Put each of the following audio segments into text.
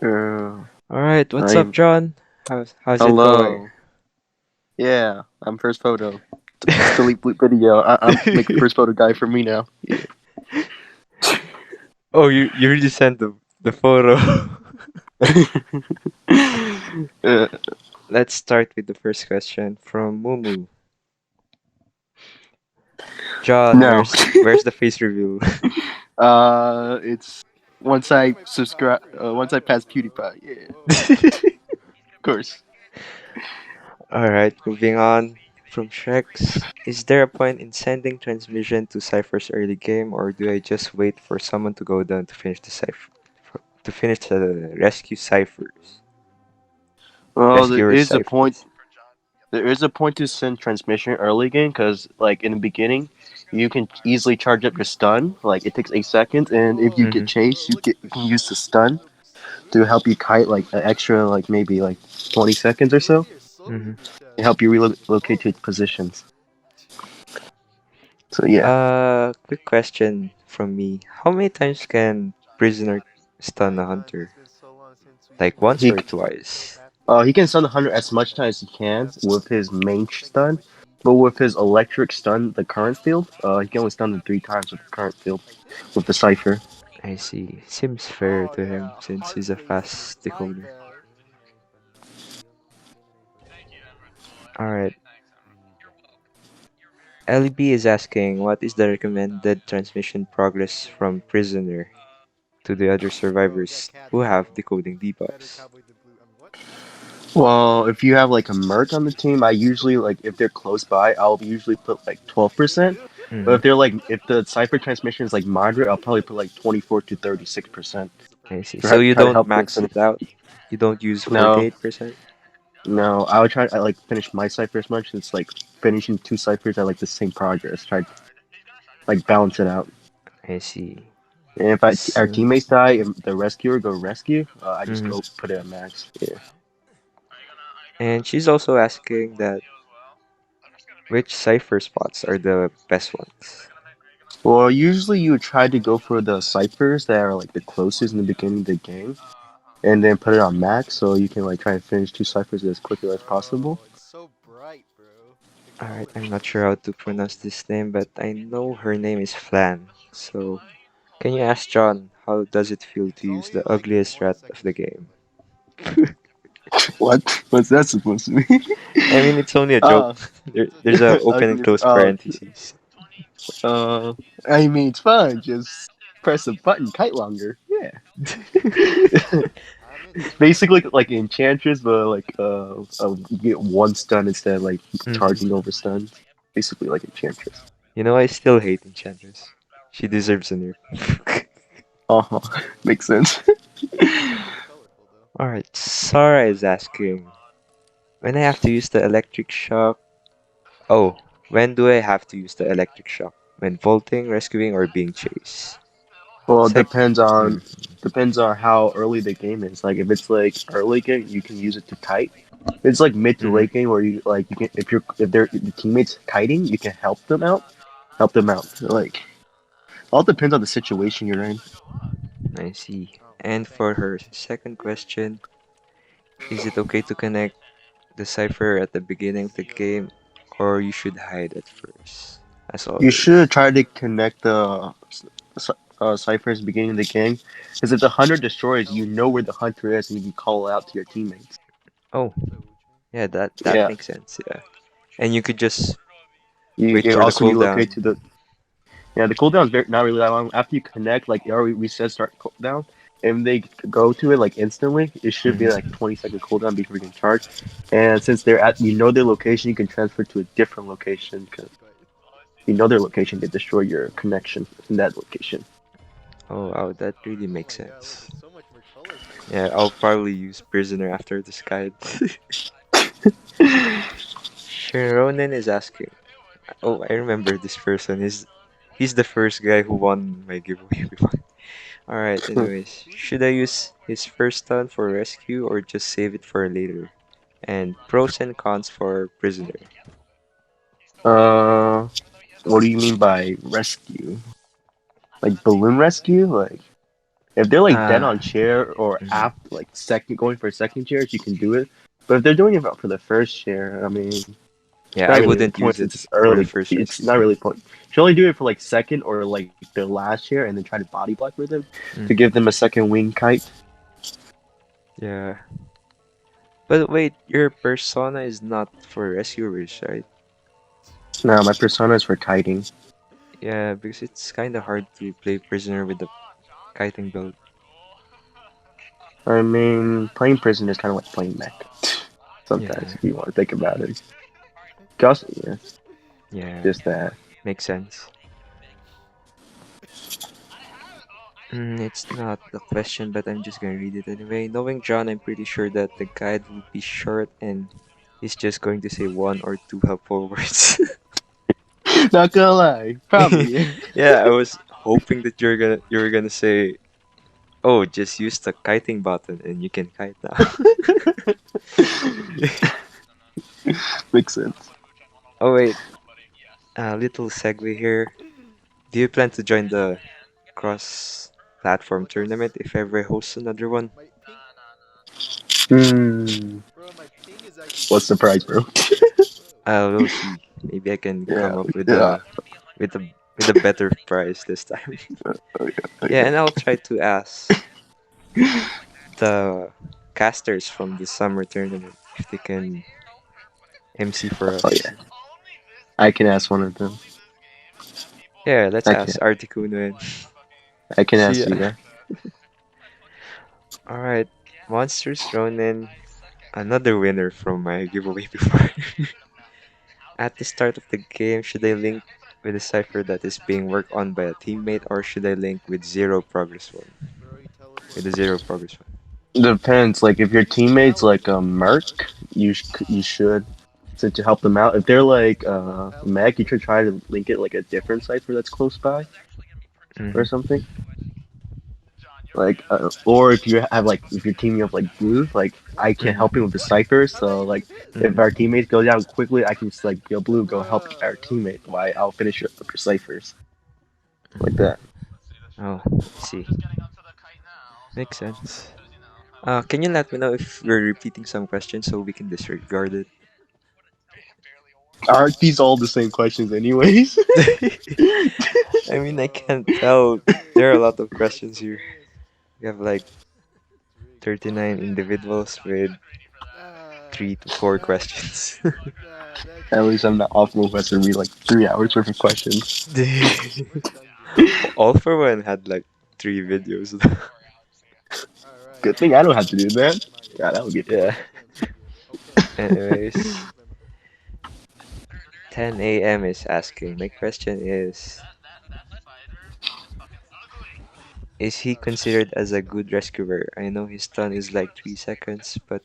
Uh, Alright, what's up, I'm John? How's it going? hello. Yeah, I'm first photo. Delete video. I'm make first photo guy for me now. Yeah. Oh, you already sent the photo. uh, Let's start with the first question from Mumu. John, no. where's the face reveal? It's once I subscribe. Once I pass PewDiePie. Yeah, of course. Alright, moving on from Shreks. Is there a point in sending transmission to Cypher's early game, or do I just wait for someone to go down to finish the cipher to finish the rescue ciphers? Well, Rescuer ciphers. There is a point to send transmission early game because, like in the beginning, you can easily charge up your stun. Like it takes 8 seconds, and if you get Mm-hmm. chased, you can use the stun to help you kite like an extra like maybe like 20 seconds or so Mm-hmm. and help you relocate to positions. So yeah, Quick question from me. How many times can prisoner stun a hunter? Like once he or twice? he can stun the hunter as much time as he can with his main stun, but with his electric stun, the current field, he can only stun them 3 times with the current field with the cipher. I see. Seems fair to him since he's a fast decoder. Alright. LB is asking what is the recommended transmission progress from prisoner to the other survivors who have decoding debuffs? Well, if you have like a merc on the team, I usually like if they're close by, I'll usually put like 12%. But Mm-hmm. if they're like if the cipher transmission is like moderate, I'll probably put like 24 to 36% I see. to So you try to don't help them max finish. it out? You don't use No, 48%? no, I would try I like finish my cipher as much. It's like finishing 2 ciphers at like the same progress. Try to like balance it out. I see. And if our So, teammates die and the rescuer go rescue, I just mhm. go put it at max. Yeah. And she's also asking that which cipher spots are the best ones? Well, usually you would try to go for the ciphers that are like the closest in the beginning of the game, and then put it on max so you can like try and finish 2 ciphers as quickly as possible. Alright, I'm not sure how to pronounce this name, but I know her name is Flan. So, can you ask John how does it feel to use the ugliest rat of the game? What? What's that supposed to mean? I mean, it's only a joke. uh, There's a open and ugliest. close parentheses. Uh, I mean, it's fun. Just press a button, kite longer. Yeah. It's basically like Enchantress, but like you get one stun instead of like Mhm. charging over stuns. Basically like Enchantress. You know, I still hate Enchantress. She deserves a nerf. Uh huh. Makes sense. Alright, Sarah is asking when I have to use the electric shock. Oh, when do I have to use the electric shock? When vaulting, rescuing, or being chased? Well, it Sec. Mm, depends on how early the game is. Like if it's like early game, you can use it to kite. If it's like mid to mm-hmm. late game where you can if they're the teammates kiting, you can help them out. Help them out. Like all depends on the situation you're in. I see. And for her second question, is it okay to connect the cipher at the beginning of the game, or you should hide at first, as You should always? try to connect the ciphers beginning of the game, because if the hunter destroys, you know where the hunter is, and you can call it out to your teammates. Oh, yeah, that Yeah, makes sense. Yeah, and you could just you wait can for the also relocate cooldown. to the. Yeah, the cooldown is not really that long. After you connect, like it already reset start cooldown. If they go to it like instantly, it should be like Mhm. 20-second cooldown before you can charge. And since they're at, you know their location, you can transfer to a different location because you know their location. They destroy your connection in that location. Oh, wow, that really makes sense. Yeah, I'll probably use prisoner after this guide. Sharonen is asking. Oh, I remember this person. He's the first guy who won my giveaway before. Alright, anyways. Should I use his first stun for rescue or just save it for later? And pros and cons for prisoner. uh, what do you mean by rescue? Like balloon rescue? Like If they're like dead Ah, on chair or mhm. after like second going for second chairs, you can do it. But if they're doing it for the first chair, I mean, it's Yeah, not I really the wouldn't point use since it it's for the early. first It's rescue. not really point. You should only do it for like second or like the last chair, and then try to body block for them to Mm, give them a second wing kite. yeah. But wait, your persona is not for rescuers, right? No, my persona is for kiting. Yeah, because it's kind of hard to play prisoner with the kiting build. I mean, playing prison is kind of like playing mech. Sometimes, Yeah, if you want to think about it. Just, yeah, yeah, just that. makes sense. It's not the question, but I'm just gonna read it anyway. Knowing John, I'm pretty sure that the guide will be short and he's just going to say one or two helpful words. Not gonna lie, probably. Yeah, I was hoping that you were gonna say, "Oh, just use the kiting button and you can kite now." Makes sense. Oh wait, a little segue here. Do you plan to join the cross-platform tournament if ever hosts another one? Hmm. What's the price, bro? We'll see. Maybe I can Yeah, come up with yeah. a better price this time. Yeah, and I'll try to ask the casters from the summer tournament if they can MC for Oh us. yeah, I can ask one of them. Yeah, let's I can. ask Articuno and I can see ask ya. you that. Alright, Monsters Ronin, another winner from my giveaway before. At the start of the game, should I link with a cipher that is being worked on by a teammate, or should I link with zero progress one? With a zero progress one. Depends. Like if your teammate's like a merc, you should to help them out. If they're like mech, you should try to link it like a different cipher that's close by or Mm-hmm. something. Like or if you have like if you're teaming up like blue, like I can help him with the ciphers. So like if our Mm-hmm. teammates go down quickly, I can just like yo blue go help our teammate while I'll finish up your ciphers like that. Oh, I see. Makes sense. Can you let me know if we're repeating some questions so we can disregard it? Aren't these all the same questions anyways? I mean, I can't tell. There are a lot of questions here. We have like 39 individuals with 3 to 4 questions. At least I'm not off who has to read like 3 hours worth of questions. All for One had like 3 videos. Good thing I don't have to do that. Yeah, that would be Yeah. boring. Anyways, 10 a.m. is asking. My question is he considered as a good rescuer? I know his stun is like 3 seconds, but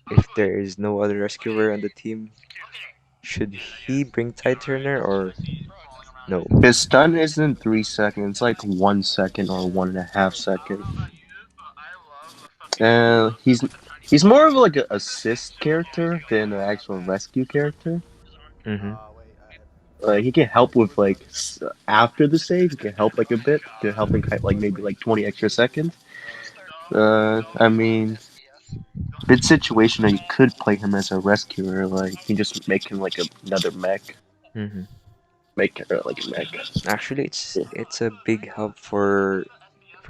if there is no other rescuer on the team, should he bring Tide Turner or no? His stun isn't 3 seconds, like 1 second or 1.5 seconds. He's more of like an assist character than an actual rescue character. Mm-hmm. He can help with like after the save. He can help like a bit to help him like maybe like 20 extra seconds. I mean, good situation that you could play him as a rescuer. Like you just make him like another mech, Mm-hmm. make like a mech. Actually, it's Yeah. it's a big help for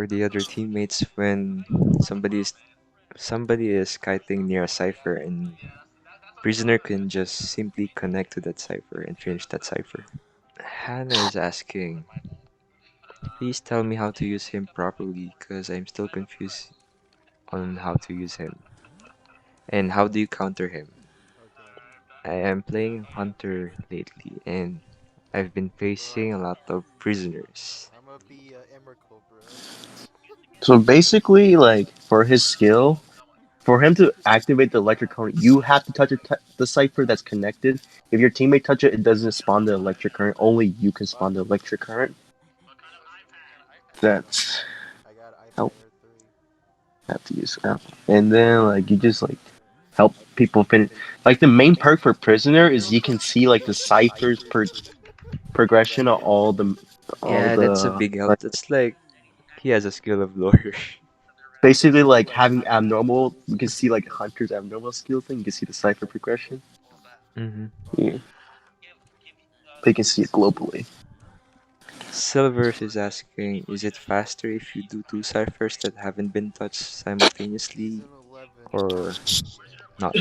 the other teammates when somebody is kiting near a cipher and prisoner can just simply connect to that cipher and finish that cipher. Hannah is asking, please tell me how to use him properly because I'm still confused on how to use him. And how do you counter him? I am playing Hunter lately and I've been facing a lot of prisoners. So basically, like for his skill, for him to activate the electric current, you have to touch the cipher that's connected. If your teammate touch it, it doesn't spawn the electric current. Only you can spawn the electric current. That's help have to use that. And then like you just like help people finish. Like the main perk for prisoner is you can see like the ciphers progression of all Yeah, that's a the big help. like That's like He has a skill of lawyer. Basically, like having abnormal, you can see like Hunter's abnormal skill thing. You can see the cipher progression. Hmm. Yeah, they can see it globally. Silvers is asking, is it faster if you do two ciphers that haven't been touched simultaneously or not?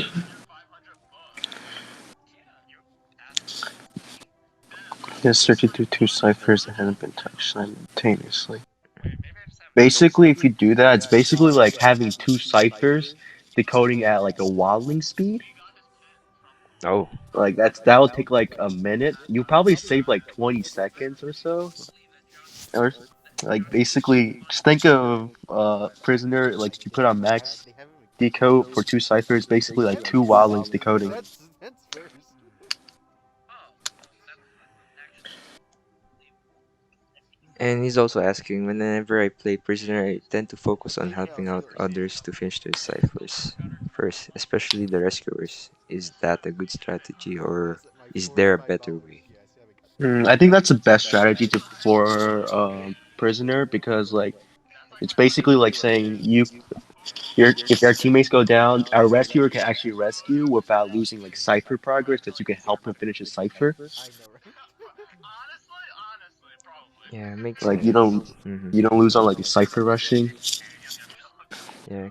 Yes, searching through two ciphers that haven't been touched simultaneously. Basically, if you do that, it's basically like having two ciphers decoding at like a waddling speed. Oh, Like that'll take like a minute. You probably save like 20 seconds or so. Or like basically, just think of prisoner. Like if you put on max decode for two ciphers, basically like two waddlings decoding. and he's also asking, whenever I play prisoner, I tend to focus on helping out others to finish their ciphers first, especially the rescuers. Is that a good strategy or is there a better way? I think that's the best strategy to for prisoner because like it's basically like saying your if our teammates go down, our rescuer can actually rescue without losing like cipher progress that you can help him finish his cipher. Yeah, makes Like sense. Hmm. you don't lose on like a cipher rushing. Yeah.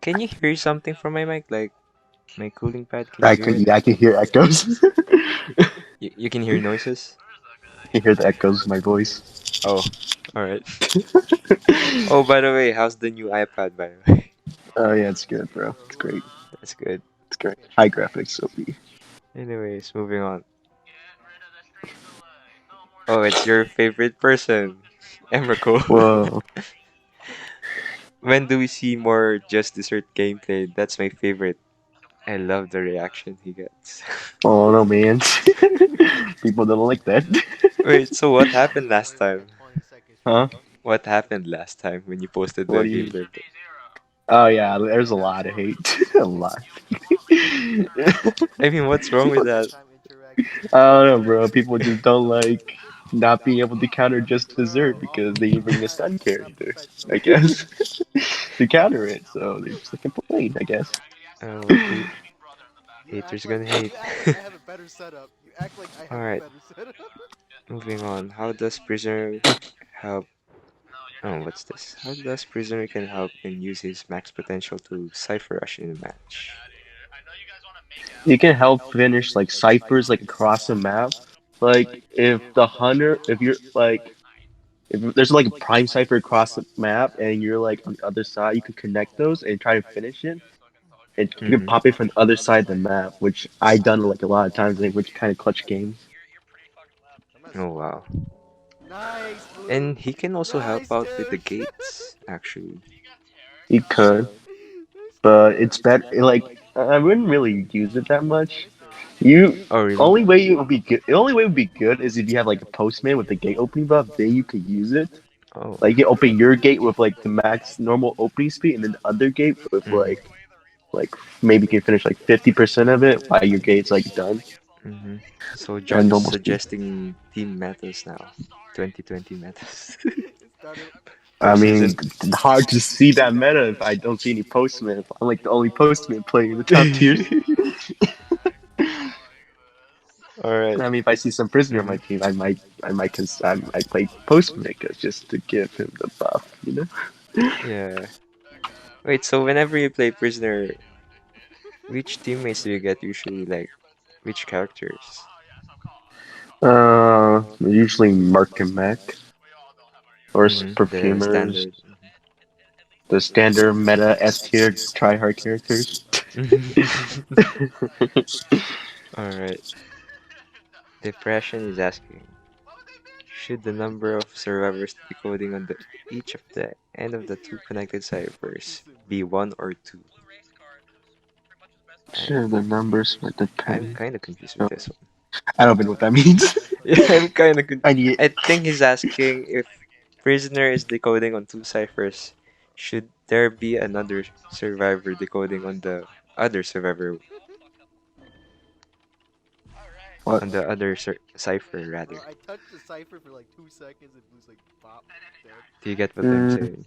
Can you hear something from my mic? Like my cooling pad, can you hear it? I can hear echoes. You can hear noises? I can hear the echoes of my voice. Oh, alright. Oh, by the way, how's the new iPad, by the way? Oh yeah, it's good, bro. It's great. That's good. It's great. High graphics, OP. Anyways, moving on. Oh, it's your favorite person, Emrakul. Whoa. When do we see more Just Dessert gameplay? That's my favorite. I love the reaction he gets. Oh no, man. People don't like that. Wait, so what happened last time? Huh? What happened last time when you posted What the do you? gameplay update? Oh yeah, there's a lot of hate. A lot. I mean, what's wrong with that? I don't know, bro. People just don't like not being able to counter just dessert because they didn't bring a stun character, I guess, to counter it. So they just like complain, I guess. Oh, haters gonna hate. Alright, moving on. How does Prisoner help? Oh, what's this? How does Prisoner can help and use his max potential to cipher rush in a match? You can help finish like ciphers like across the map. Like if the hunter, if you're like, if there's like a prime cipher across the map and you're like on the other side, you can connect those and try to finish it. And you can Mm-hmm. pop it from the other side of the map, which I done like a lot of times, like, which kind of clutch games. Oh, wow. And he can also help out with the gates, actually. You could, but it's better. Like I wouldn't really use it that much. You Oh, really? only way it would be good. The only way it would be good is if you have like a postman with the gate opening buff. Then you could use it. Oh. Like you open your gate with like the max normal opening speed, and then the other gate with Mm-hmm. like maybe you can finish like 50% of it while your gate's like done Mm-hmm. So at John is normal speed. suggesting team metas now. 2020 metas. I Postseason. mean, hard to see that meta if I don't see any postman. If I'm like the only postman playing in the top tiers. Alright. I mean, if I see some prisoner on Mm-hmm. my team, I might play postman because just to give him the buff, you know. Yeah. Wait, so whenever you play prisoner, which teammates do you get usually? Like, which characters? Usually Mark and Mac or Mm-hmm. The perfumers, standard. the standard meta S tier tryhard characters. Mm-hmm. Alright. Depression is asking, should the number of survivors decoding on the each of the end of the two connected ciphers be one or two? I, Sure, the numbers would I'm depend. kind of confused with So, this one. I don't know what that means. Yeah, I'm kind of. I need. I think he's asking if prisoner is decoding on two ciphers, should there be another survivor decoding on the other survivor? What? on the other cipher Bro, rather. I touched the cipher for like 2 seconds and Blue's like, pop, dead. Do you get what I'm Mm. saying?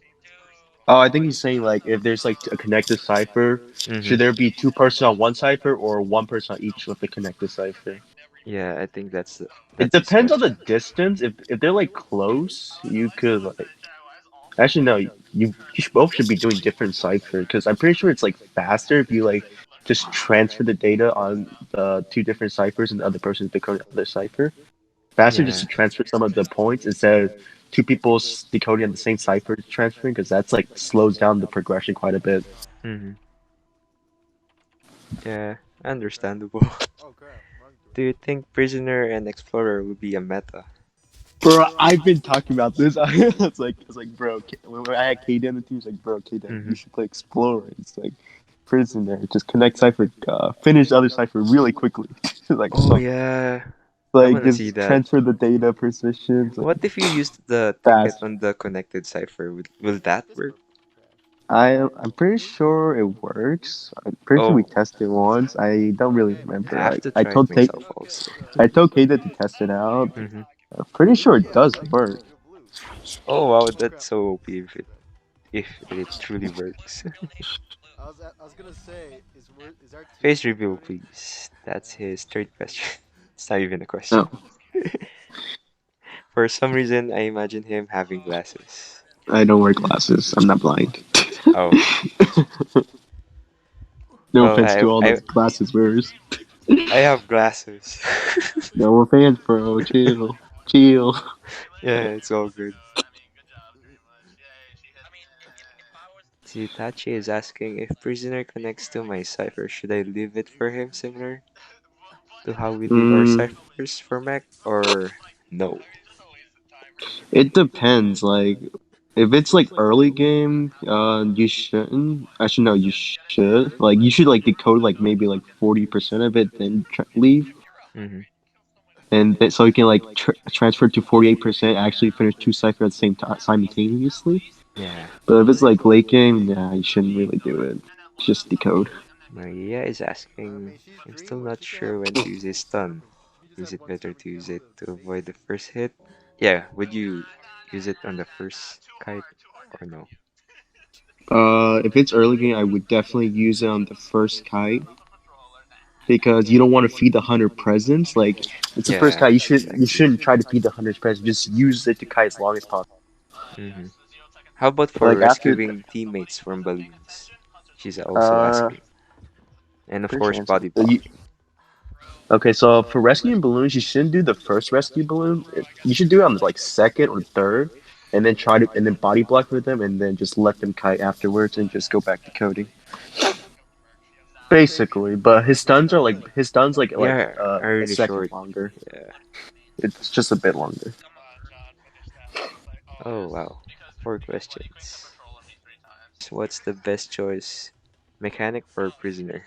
Oh, I think he's saying like if there's like a connected cipher, Mm-hmm. should there be two-person on one cipher or one person on each with the connected cipher? Yeah, I think It that's his depends on the question. distance. If they're like close, you could like actually no, both should be doing different cipher because I'm pretty sure it's like faster if you like just transfer the data on the two different ciphers and the other person's decoding the other cipher. Faster just Yeah. to transfer some of the points instead of two people decoding on the same cipher transferring because that's like slows down the progression quite a bit. Mm-hmm. Yeah, understandable. Oh crap, wrong door. Do you think Prisoner and Explorer will be a meta? Bro, I've been talking about this. It's like, bro, when I had KD on the team, it's like, bro, KD, Mm-hmm. you should play Explorer. It's like prisoner, just connect cipher, finish the other cipher really quickly. Like, Oh oh, yeah, I like wanna see just that. transfer the data positions like What if you used the ticket fast. on the connected cipher? Will that work? Discord crash. I'm pretty sure it works. I'm pretty sure we Oh, tested once. I don't really Hey, I remember. have I, to I try it told Tate, myself also. I told Kata to test it out. Mm-hmm. I'm pretty sure it does like, work. yo, Blue. Oh wow, Oh that's crap, so OP my bad. if it truly works. I was gonna say, is our Face team reveal, decoding? please. That's his third question. It's not even a No, question. For some reason, I imagine him having glasses. I don't wear glasses. I'm not blind. Oh, No well, offense to all those glasses wearers. I have glasses. No offense, bro. Chill. Chill. Yeah, it's all good. Tachi is asking if prisoner connects to my cipher, should I leave it for him similar to how we leave our Mm, ciphers for Mac or no? it depends. Like, if it's like early game, you shouldn't. Actually, no, you should. Like, you should like decode like maybe like 40% of it, then leave, Mm-hmm. and then, so you can like transfer to 48%. Actually, finish two ciphers at the same time simultaneously. Yeah. But if it's like late game, nah, you shouldn't really do it. Just decode. Maria is I asking, mean, she's I'm still Dream, or not she can have sure when one to use a stun. stun. She just Is have it one better stun to if you use have it the to bait. avoid the first hit? Yeah, would you use it on the first kite or no? If it's early game, I would definitely use it on the first kite because you don't want to feed the hunter presence. Like it's the first Yeah, kite, you exactly. shouldn't try to feed the hunter's presence. Just use it to kite as long as possible. Hmm. How about for Like after, rescuing teammates from balloons? She's also uh, asking. And of pretty sure course, answer. body blocking. Okay, so for rescuing balloons, you shouldn't do the first rescue balloon. You should do it on like second or third, and then and then body block with them, and then just let them kite afterwards, and just go back to coding. Basically, but his stuns Yeah, are a really second short. longer. Yeah. It's just a bit longer. Oh, wow. Four questions. What's the best choice? Mechanic or prisoner?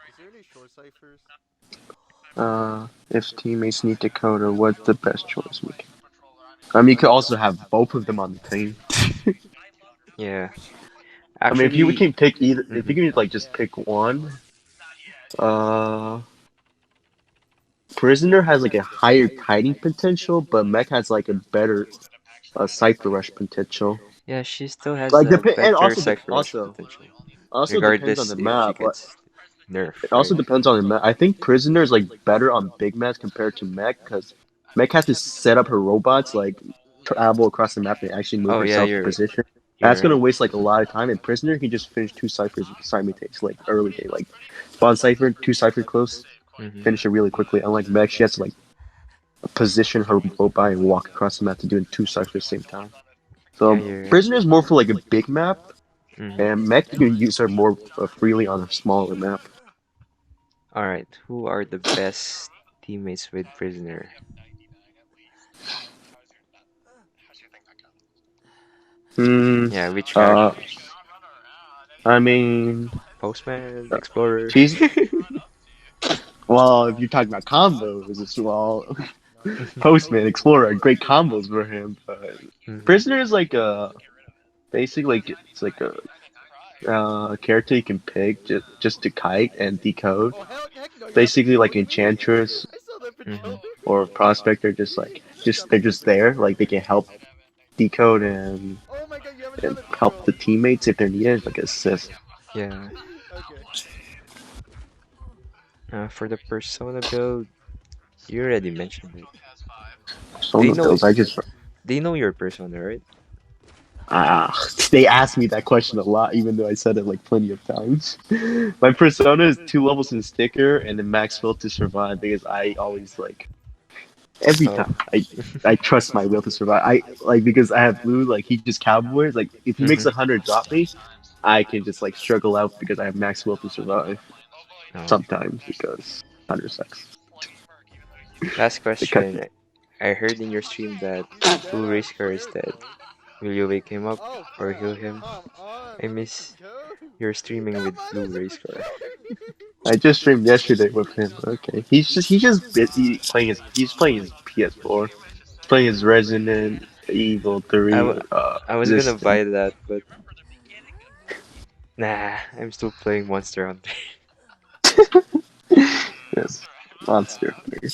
Is there any short ciphers? If teammates need Dakota, what's the best choice we can? You could also have both of them on the team. Yeah. If you Actually, can pick either, if hmm you can like just pick one, uh, Prisoner has like a higher kiting potential, but Mech has like a better cipher rush potential. yeah, she still has Like a depend, and better cipher rush potential, also depends on regardless the if she map. Like, gets nerfed, it right? also depends on the map. I think Prisoner is like better on big maps compared to Mech because Mech has to set up her robots like travel across the map and actually move Oh yeah, herself to position. That's you're gonna right. waste like a lot of time. And Prisoner can just finish two ciphers simultaneously, like early game, like spawn cipher, two cipher close, Hmm. finish it really quickly. Unlike Mech, she has to like position her robot and walk across the map to do two ciphers at the same time. Yeah, So you're right. Prisoner is more for like a big map, Hmm. and Mech you can use her more freely on a smaller map. All right, who are the best teammates with prisoner? Hmm. Yeah, which Uh, characters? I mean, Postman, Explorer. she's well. If you're talking about combos, as well, Postman, Explorer, are great combos for him. But Hmm. Prisoner is like a basically like it's like a character you can pick just to kite and decode. Oh heck no! You have to Basically, like decode him. Enchantress. I saw that Mm-hmm. or prospector, just they're just there, like they can help decode Oh my god, you have and another help bro. the teammates if they're needed, like assist. Yeah. Okay. For the persona build, you already mentioned it. Some They of know those I just they know your persona, right? ah, they asked me that question a lot, even though I said it like plenty of times. My persona is 2 levels in sticker and then max will to survive because I always like every Oh. time I trust my will to survive. I like because I have blue, like he just cowboys. Like if he makes Mm-hmm. 100 drop me, I can just like struggle out because I have max will to survive. Oh. Sometimes because 100 sucks. Last They cut question. I heard in your stream that He's dead Blue on Race the Car is rip, dead. bro. Will you wake him up Oh or crap. heal him? Come on, I let me miss decode. your streaming Come with on, Blue he's a Race Car. decoder. I just streamed yesterday with him. Okay, he's just busy playing his PS4, playing his Resident Evil I, 3 w I was gonna Resistance. buy that, but nah, I'm still playing Monster Hunter. Yes, Monster Hunter.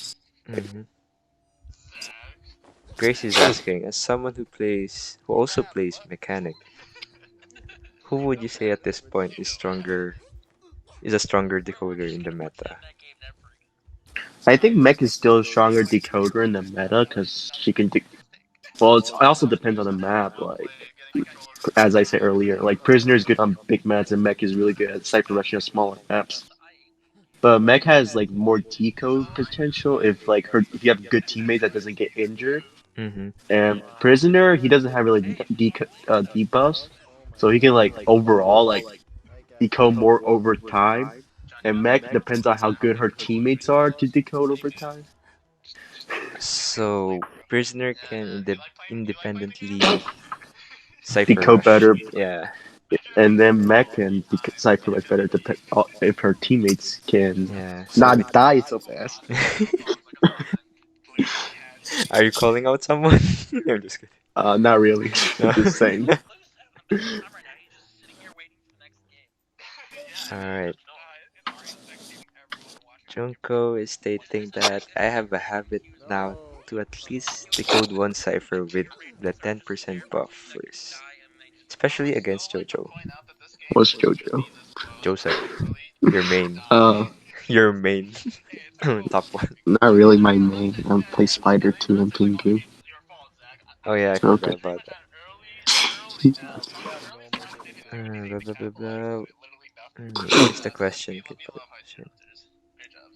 hmm Grace is asking, as someone who also plays mechanic, who would you say at this point is a stronger decoder in the meta? I think Mech is still a stronger decoder in the meta because she can. Well, it also depends on the map. Like as I said earlier, like Prisoner is good on big maps and Mech is really good at Cypher rushing on smaller maps. But Mech has like more decode potential if you have good teammates that doesn't get injured. Mm-hmm. And Prisoner, he doesn't have really debuffs, so he can like overall like decode more over time. And Mech depends on how good her teammates are to decode over time. So prisoner can independently cipher Decode rush. better, Yeah, and then Mech can cipher rush better if her teammates can yeah. So it. not die so fast. Are you calling out someone? I'm just kidding. Not really. No. Just saying. All right. Junko is stating that I have a habit now No. to at least decode one cipher with the 10% buff first, especially against Jojo. What's JoJo? Joseph, your main, Uh, your main top one. Not really my main. I play Spider 2 and Pingu. Oh yeah, I Okay. forgot about that. Yeah, normal Jojo guy. Blah blah blah blah. What is the question?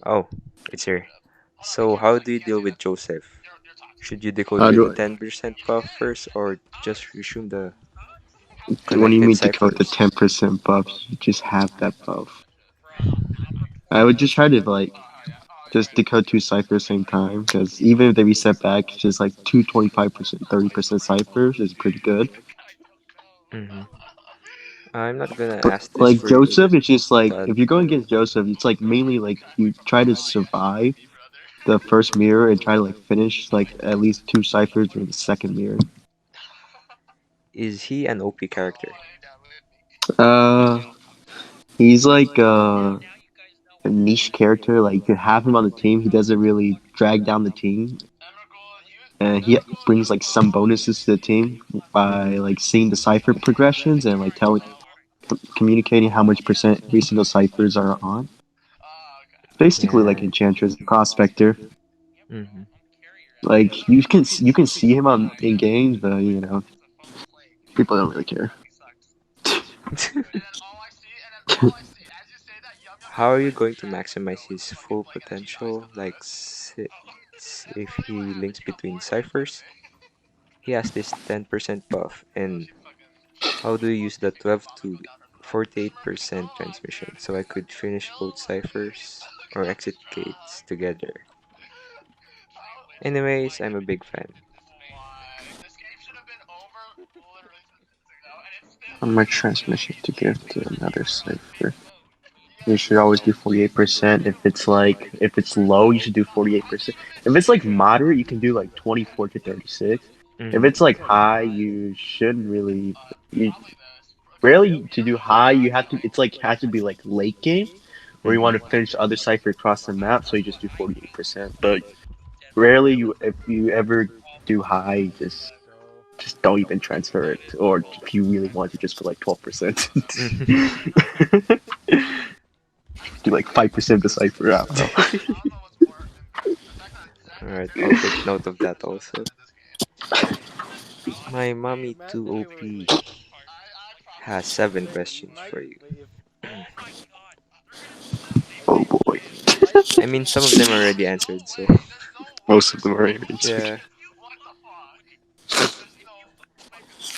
Oh, it's here. So how do you deal with Joseph? Should you decode How with do 10% buff first or just resume the When you connected mean to code the ciphers? 10% buff, you just have that buff. I would just try to just decode two ciphers same time because even if they reset back, just like two 25%, 30% ciphers is pretty good. hmm I'm not gonna But ask this like for you, Joseph, it's just like but if you're going against Joseph, it's like mainly like you try to survive the first mirror and try to like finish like at least two ciphers during the second mirror. is he an OP character? Uh, he's like a niche character. Like you have him on the team, he doesn't really drag down the team, and he brings like some bonuses to the team hmm by like seeing the cipher progressions and like telling, communicating how much percent every single ciphers are on. Basically, like Yeah. Enchantress and Prospector. hmm Like you can see him on in games, but people don't really care. How are you going to maximize his full potential? Like, if he links between ciphers, he has this 10% buff. And how do you use the 12 to 48% transmission so I could finish both ciphers or exit gates together? Anyways, I'm a big fan. How much transmission to give to another cipher? You should always do 48%. If it's low, you should do 48%. If it's like moderate, you can do like 24 to 36. If hmm it's like high, you shouldn't really. You rarely to do high. You have to. It's like has to be like late game, where you hmm want to finish the other cipher across the map. So you just do 48%. But rarely you if you ever do high, Go. just don't even transfer it, or if you really want to, just put like 12%. Mhm. Do like 5% the cipher out, bro. Alright, I'll take note of that also. My mommy Imagine. 2 Wait. OP has 7 questions Imagine. for you. Wait. If. Oh Okay. boy, Imagine I if. mean, some of them are already answered, so most of them are answered. yeah.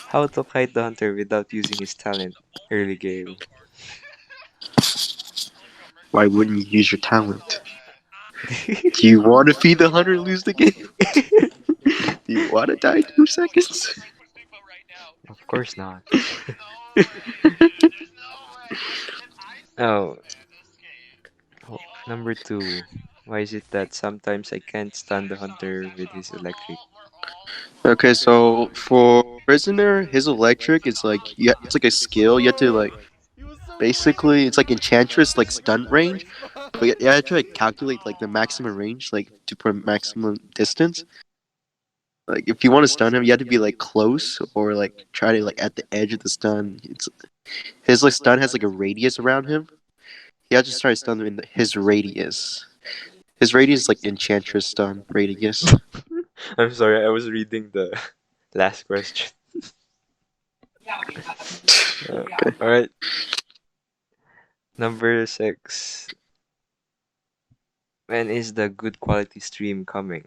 How to kite the hunter without using his talent early game? Why wouldn't you use your talent? Do you want to feed the hunter and lose the game? Do you want to die 2 seconds? Of course not. Oh, oh, number 2. Why is it that sometimes I can't stand the hunter with his electric? Okay, so for prisoner, his electric is like yeah, it's like a skill. You have to like He was so quick. basically it's like enchantress like stun range, but you have to like calculate like the maximum range like to put maximum distance. Like if you want to stun him, you have to be like close or like try to like at the edge of the stun. It's his like stun has like a radius around him. You have to try to stun him in his radius. His radius is like enchantress stun radius. I'm sorry, I was reading the last question. Uh, Alright, number 6. When is the good quality stream coming?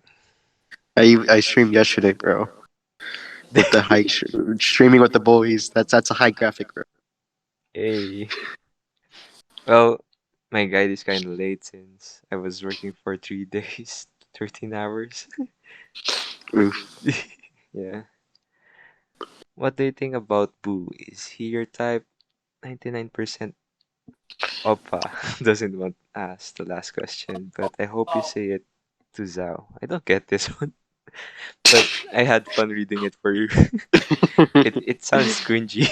I streamed yesterday, bro, with the high streaming with the boys. That's a high graphic, bro. Hey. Well, my guide is kind of late since I was working for 3 days, 13 hours. Oof. Yeah. What do you think about Boo? Is he your type? 99% Oppa doesn't want to ask the last question, but I hope you say it to Zhao. I don't get this one, but I had fun reading it for you. It sounds cringy.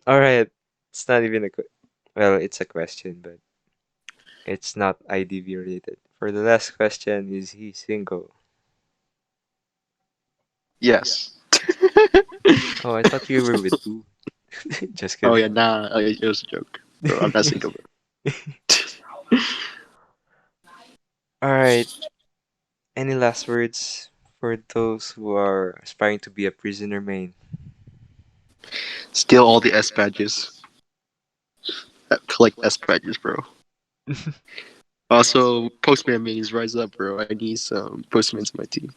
All right, it's not even well, it's a question, but it's not IDV related. For the last question, is he single? Yes. Oh, I thought you were with Boo. Just Oh kidding. yeah, nah, it was a joke, bro. I'm not single, bro. All right. Any last words for those who are aspiring to be a prisoner main? Steal all the S badges. Collect S badges, bro. Also, Postman mains rise up, bro. I need some Postmans in my team.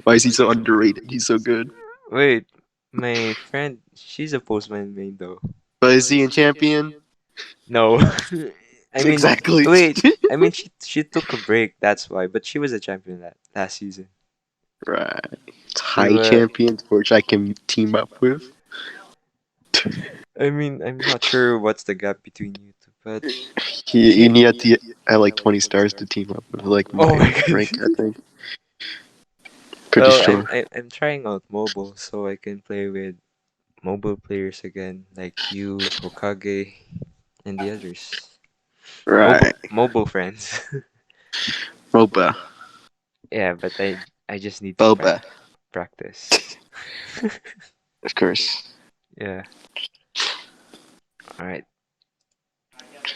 Why is he so underrated? He's so good. Wait, my friend, she's a postman main though. But is he in champion? No. I mean, Exactly. wait. I mean, she took a break. That's why. But she was a champion last season. Right. It's She high was. champions, which I can team up with. I mean, I'm not sure what's the gap between you two, but You she. need to have like 20 stars to team up with like Oh my my god. rank, I think. Pretty Well, I'm strong. I'm I'm trying out mobile so I can play with mobile players again, like you, Hokage, and the others. Mobile Right. mobile friends. Boba. Yeah, but I just need to Boba. practice. Of course. Yeah. All right.